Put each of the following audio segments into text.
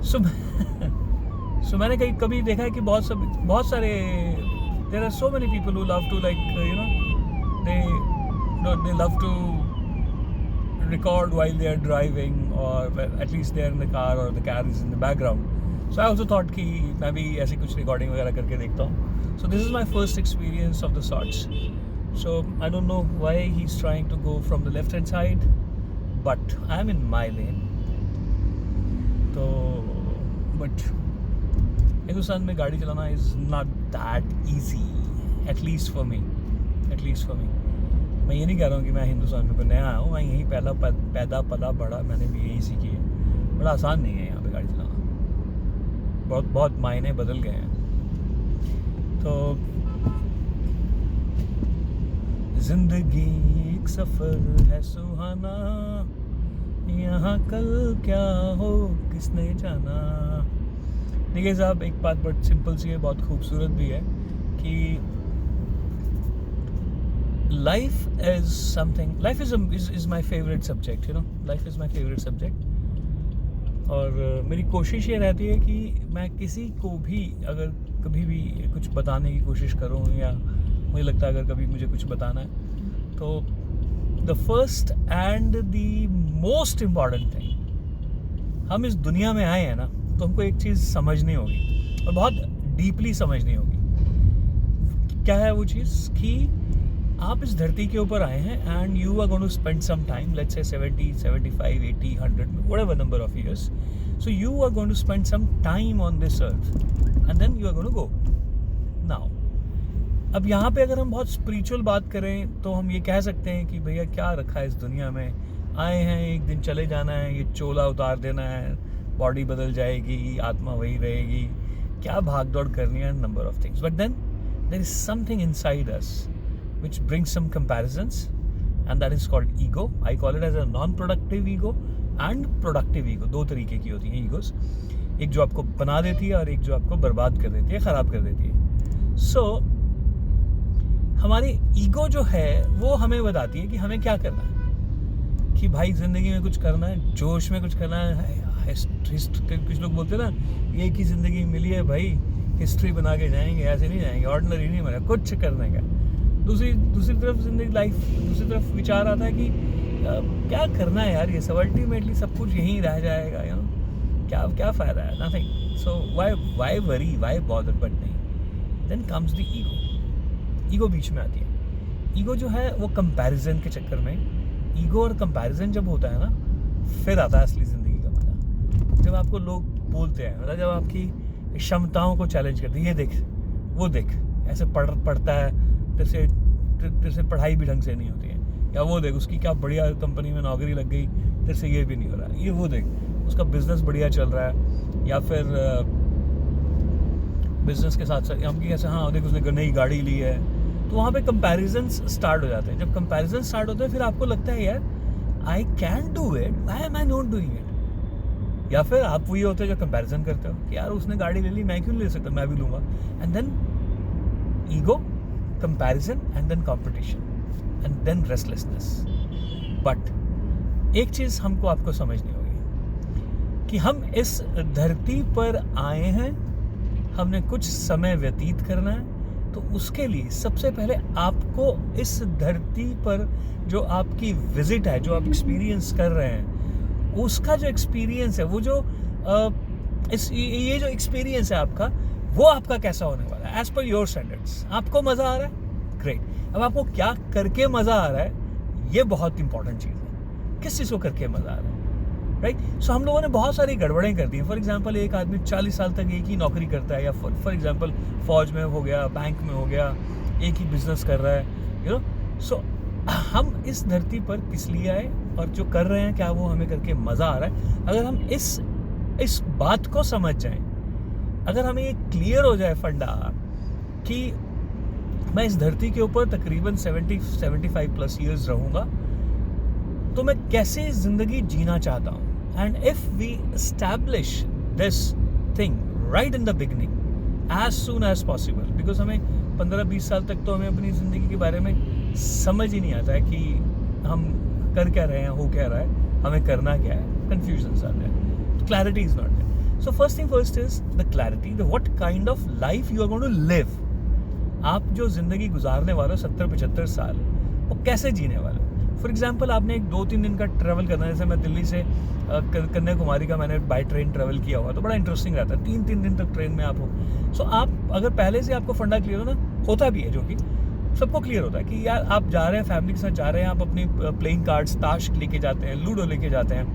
सो सो मैंने कभी देखा है कि बहुत सारे there are so many people who love to like they love to record while they are driving, or at least they are in the car, or the car is in the background. So I also thought कि मैं भी ऐसी कुछ recording वगैरह करके देखता हूँ. So this is my first experience of the sorts. So I don't know why he's trying to go from the left hand side, but I'm in my lane. तो but हिंदुस्तान में गाड़ी चलाना is not that easy, at least for me. मैं ये नहीं कह रहा हूँ कि मैं हिंदुस्तान में कोई नया आया हूँ. मैं यहीं पैदा पला बड़ा, मैंने भी यही सीखी है. बड़ा आसान नहीं है यहाँ पे गाड़ी चलाना. बहुत मायने बदल गए हैं. तो जिंदगी एक सफ़र है सुहाना, यहाँ कल क्या हो किसने जाना. देखिए साहब, एक बात बहुत सिंपल सी है, बहुत खूबसूरत भी है कि life is my favorite subject, you know. Life is my favorite subject. और मेरी कोशिश ये रहती है कि मैं किसी को भी अगर कभी भी कुछ बताने की कोशिश करूँ, या मुझे लगता है अगर कभी मुझे कुछ बताना है, तो the first and the most important thing, हम इस दुनिया में आए हैं ना, तो हमको एक चीज़ समझनी होगी, और बहुत डीपली समझनी होगी. क्या है वो चीज़? कि आप इस धरती के ऊपर आए हैं and you are going to spend some time, let's say 70, 75, 80, 100, whatever number of years. So you are going to spend some time on this earth and then you are going to go. Now अब यहाँ पे अगर हम बहुत spiritual बात करें तो हम ये कह सकते हैं कि भैया क्या रखा है इस दुनिया में, आए हैं एक दिन चले जाना है, ये चोला उतार देना है, बॉडी बदल जाएगी, आत्मा वही रहेगी, क्या भाग दौड़ करनी है, number of things. But then there is something inside us which brings some comparisons, and that is called ego. I call it as a non-productive ego and productive ego. दो तरीके की होती हैं ईगोस, एक जो आपको बना देती है और एक जो आपको बर्बाद कर देती है, ख़राब कर देती है. सो हमारी ईगो जो है वो हमें बताती है कि हमें क्या करना है, कि भाई ज़िंदगी में कुछ करना है, जोश में कुछ करना है. कुछ लोग बोलते हैं ना, एक ही ज़िंदगी मिली है भाई, हिस्ट्री बना के जाएंगे, ऐसे नहीं जाएंगे, ऑर्डिनरी नहीं बना, कुछ करने का. दूसरी तरफ जिंदगी लाइफ, दूसरी तरफ विचार आता है कि क्या करना है यार, ये सब अल्टीमेटली सब कुछ यहीं रह जाएगा, यू नो, क्या फ़ायदा है, nothing. So why worry, why bother. But नहीं, देन कम्स द ईगो बीच में आती है. ईगो जो है वो कंपैरिजन के चक्कर में, ईगो और कंपैरिजन जब होता है ना, फिर आता है असली ज़िंदगी का मज़ा. जब आपको लोग बोलते हैं, मतलब जब आपकी क्षमताओं को चैलेंज करते हैं, ये देख वो देख, ऐसे पढ़ता है, तेरे से पढ़ाई भी ढंग से नहीं होती है, या वो देख उसकी क्या बढ़िया कंपनी में नौकरी लग गई, तेरे से ये भी नहीं हो रहा, ये वो देख उसका बिजनेस बढ़िया चल रहा है, या फिर बिजनेस के साथ साथ हम कैसे, हाँ देख उसने नई गाड़ी ली है. तो वहाँ पे कंपैरिजन्स स्टार्ट हो जाते हैं. जब कंपैरिजन स्टार्ट होते हैं फिर आपको लगता है यार I can do it, why am I not doing it. या फिर आप वही होते हैं जो कंपैरिजन करते हो कि यार उसने गाड़ी ले ली, मैं क्यों नहीं ले सकता, मैं भी लूँगा. And then ego, comparison, and then competition, and then restlessness. But एक चीज़ हमको आपको समझनी होगी कि हम इस धरती पर आए हैं, हमने कुछ समय व्यतीत करना है, तो उसके लिए सबसे पहले आपको इस धरती पर जो आपकी विजिट है, जो आप एक्सपीरियंस कर रहे हैं, उसका जो एक्सपीरियंस है, वो जो ये जो एक्सपीरियंस है आपका, वो आपका कैसा होने वाला है एज पर योर स्टैंडर्ड्स. आपको मज़ा आ रहा है, ग्रेट. अब आपको क्या करके मज़ा आ रहा है, ये बहुत इंपॉर्टेंट चीज़ है. किस चीज़ को करके मज़ा आ रहा है, राइट. सो हम लोगों ने बहुत सारी गड़बड़ें कर दी हैं. फॉर एग्जांपल, एक आदमी 40 साल तक एक ही नौकरी करता है, या फॉर एग्जांपल फौज में हो गया, बैंक में हो गया, एक ही बिजनेस कर रहा है, यू नो. सो हम इस धरती पर किस लिए आए, और जो कर रहे हैं क्या वो हमें करके मज़ा आ रहा है. अगर हम इस बात को समझ जाएं, अगर हमें ये क्लियर हो जाए फंडा कि मैं इस धरती के ऊपर तकरीबन 75 प्लस ईयर्स रहूँगा, तो मैं कैसे ज़िंदगी जीना चाहता हूँ. And if we establish this thing right in the beginning as soon as possible, because हमें 15-20 साल तक तो हमें अपनी ज़िंदगी के बारे में समझ ही नहीं आता है कि हम कर क्या रहे हैं, हो क्या रहा है, हमें करना क्या है. कन्फ्यूजन आते हैं, clarity is not there. So first thing first is the clarity, the what kind of life you are going to live. आप जो ज़िंदगी गुजारने वाले हो 70-75 साल, वो कैसे जीने वाले हो. फॉर एग्जाम्पल आपने एक 2-3 दिन का ट्रैवल करना है. जैसे मैं दिल्ली से कन्याकुमारी का मैंने बाई ट्रेन ट्रैवल किया हुआ, तो बड़ा इंटरेस्टिंग रहता है. 3-3 दिन तक ट्रेन में आप हो. सो आप अगर पहले से आपको फंडा क्लियर हो ना, होता भी है, जो कि सबको क्लियर होता है कि यार आप जा रहे हैं, फैमिली के साथ जा रहे हैं, आप अपनी प्लेइंग कार्ड्स, ताश लेके जाते हैं, लूडो लेके जाते हैं.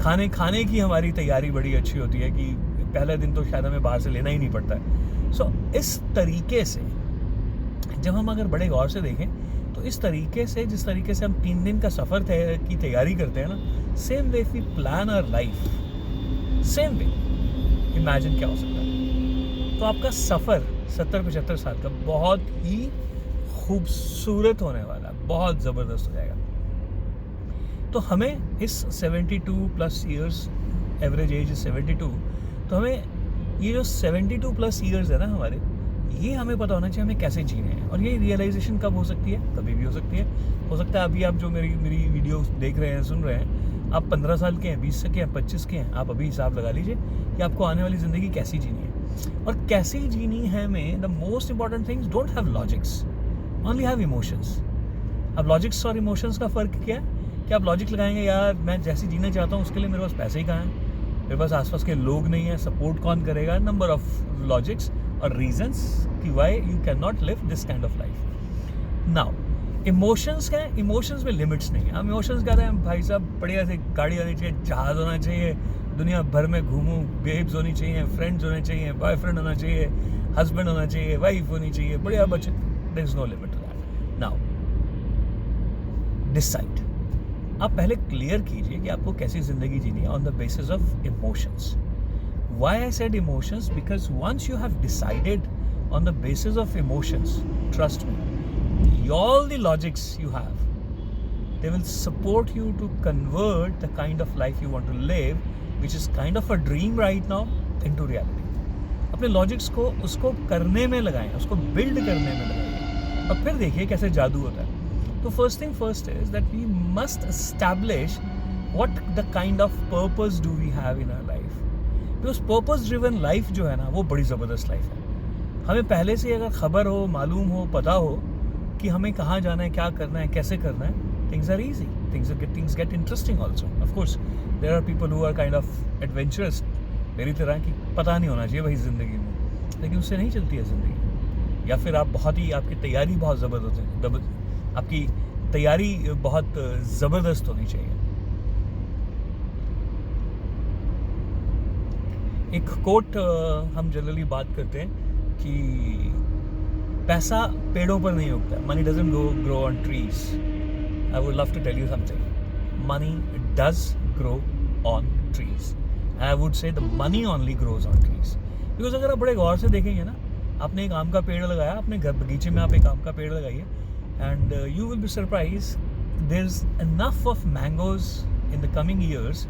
खाने की हमारी तैयारी बड़ी अच्छी होती है कि पहले दिन तो शायद हमें बाहर से लेना ही नहीं पड़ता है. सो इस तरीके से जब हम अगर बड़े गौर से देखें, तो इस तरीके से, जिस तरीके से हम 3 दिन का सफ़र की तैयारी करते हैं ना, same way we plan our life, same way imagine क्या हो सकता है. तो आपका सफ़र 70-75 साल का बहुत ही खूबसूरत होने वाला, बहुत ज़बरदस्त हो जाएगा. तो हमें इस 72+ ईयर्स, एवरेज एज 72, तो हमें ये जो 72+ ईयर्स है ना हमारे, ये हमें पता होना चाहिए हमें कैसे जीने हैं. और ये रियलाइजेशन कब हो सकती है? कभी भी हो सकती है. हो सकता है अभी आप जो मेरी वीडियो देख रहे हैं, सुन रहे हैं, आप 15 साल के हैं, 20 के हैं, 25 के हैं. आप अभी हिसाब लगा लीजिए कि आपको आने वाली ज़िंदगी कैसी जीनी है. और कैसी जीनी है में the most important things, don't have logics, only have emotions. अब लॉजिक्स और इमोशंस का फ़र्क क्या है? कि आप लॉजिक लगाएंगे, यार मैं जैसे जीना चाहता हूँ उसके लिए मेरे पास पैसे ही कहाँ हैं, मेरे पास आसपास के लोग नहीं हैं, सपोर्ट कौन करेगा, नंबर ऑफ लॉजिक्स और रीजंस कि why you can not live this kind of life. Now emotions क्या है? इमोशंस में लिमिट्स नहीं है. हम इमोशंस कहते हैं भाई साहब बढ़िया से गाड़ी आनी चाहिए, जहाज़ होना चाहिए, दुनिया भर में घूमूं, बेब्स होनी चाहिए, फ्रेंड्स होने चाहिए, बॉयफ्रेंड होना चाहिए, हस्बैंड होना चाहिए, वाइफ होनी चाहिए, बढ़िया बच्चे. There is no limit to that. Now decide, आप पहले क्लियर कीजिए कि आपको कैसी ज़िंदगी जीनी है on the basis of emotions. Why I said emotions? Because once you have decided on the basis of emotions, trust me, all the logics you have, they will support you to convert the kind of life you want to live, which is kind of a dream right now, into reality. अपने logics को उसको करने में लगाएं, उसको build करने में लगाएं, और फिर देखिए कैसे जादू होता है. तो first thing first is that we must establish what the kind of purpose do we have in our life. Because purpose driven life जो है ना, वो बड़ी ज़बरदस्त लाइफ है. हमें पहले से अगर खबर हो, मालूम हो, पता हो कि हमें कहाँ जाना है, क्या करना है, कैसे करना है, things are easy, things get interesting also. Of course there are people who are kind of adventurous, मेरी तरह की पता नहीं होना चाहिए भाई ज़िंदगी में, लेकिन उससे नहीं चलती है ज़िंदगी. या फिर आप बहुत ही, आपकी तैयारी बहुत ज़बरदस्त है, आपकी तैयारी बहुत ज़बरदस्त होनी चाहिए. एक कोट हम जनरली बात करते हैं कि पैसा पेड़ों पर नहीं उगता. Money doesn't grow on trees. I would love to tell you something. Money does grow on trees. I would say the money only grows on trees. Because अगर आप बड़े गौर से देखेंगे ना, आपने एक आम का पेड़ लगाया, अपने घर बगीचे में आप एक आम का पेड़ लगाइए, and you will be surprise, there is enough of mangoes in the coming years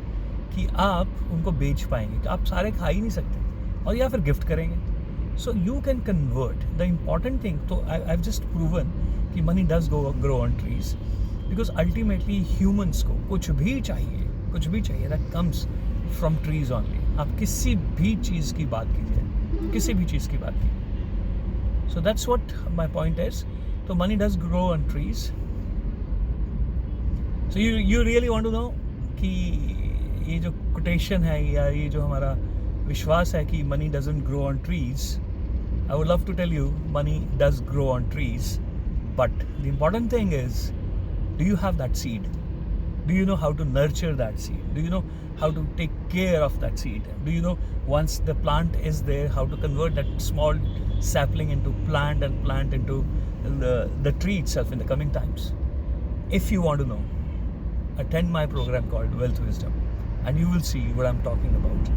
कि आप उनको बेच पाएंगे. आप सारे खा ही नहीं सकते, और या फिर गिफ्ट करेंगे. So you can convert. The important thing, so I've just proven कि money does grow on trees, because ultimately humans को कुछ भी चाहिए that comes from trees only. आप किसी भी चीज़ की बात कीजिए, किसी भी चीज़ की बात कीजिए. So that's what my point is. So money does grow on trees. So you really want to know कि ये जो quotation है, या ये जो हमारा विश्वास है कि money doesn't grow on trees, I would love to tell you money does grow on trees, but the important thing is, do you have that seed? Do you know how to nurture that seed? Do you know how to take care of that seed? Do you know once the plant is there, how to convert that small sapling into plant, and plant into the tree itself in the coming times? If you want to know, attend my program called Wealth Wisdom, and you will see what I'm talking about.